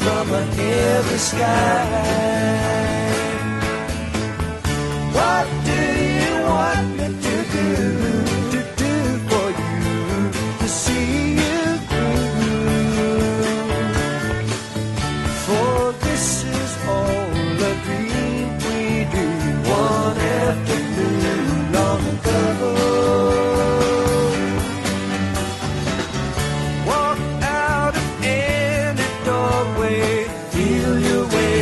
from a heavy sky. What do you want me to do for you, to see you through? For this is all a dream we do, one afternoon long ago. Walk out of any doorway, feel your way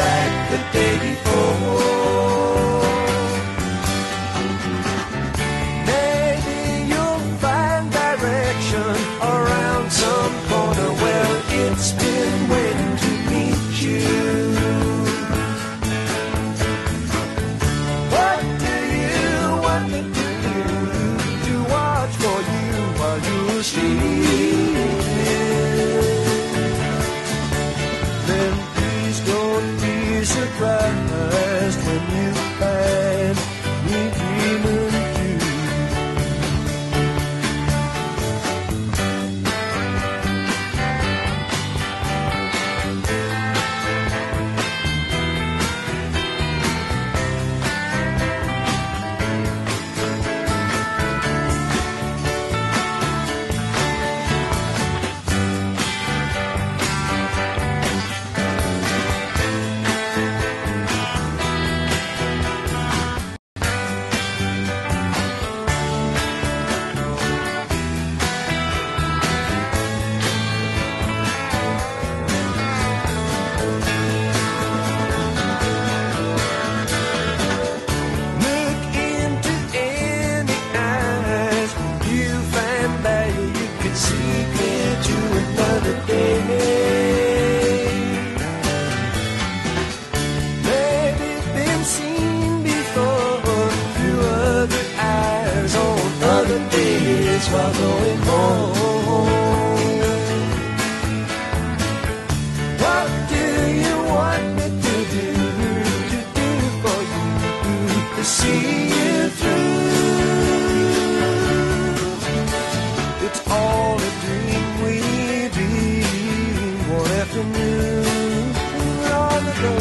like the day before. Maybe you'll find direction around some corner. Well, it's been waiting to meet you. What do you want me to do, to watch for you while you're sleeping? Then please don't be surprised when you find me dreaming too. While going home, what do you want me to do for you, to see you through? It's all a dream we dream one afternoon long ago.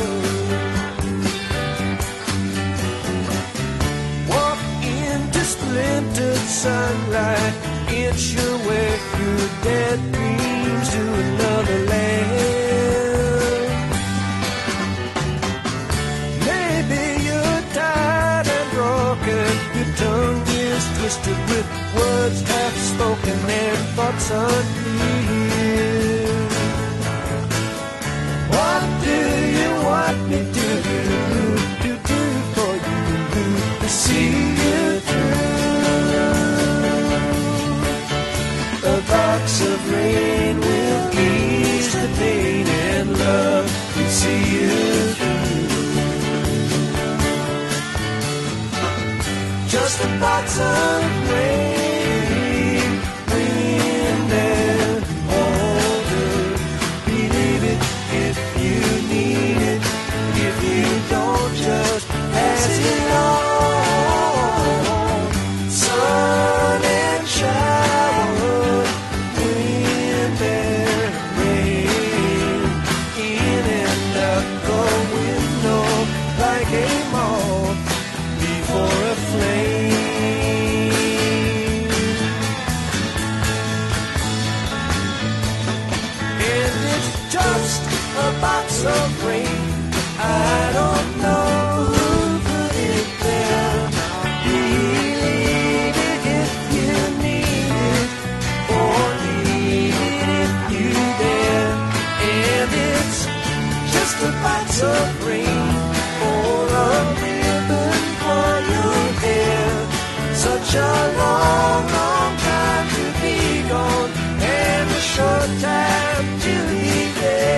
Walk into splintered sunlight, inch your way through dead dreams to another land. Maybe you're tired and broken, your tongue is twisted with words half spoken and thoughts unclear. What do you want me to do for you, to see you through? A box of rain will ease the pain, and love will see you through. Just a box of rain, wind and water. Believe it if you need it. If you don't, just pass it on. Sun and shower, wind and rain, in and out the window like a moth before a flame. And it's just a box of rain. I don't know who put it there. Believe it if you need it, or leave it if you dare. And it's just a box of rain, or a ribbon for your hair. Such a long, long time to be gone, and a short time to be there.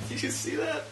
Did you see that?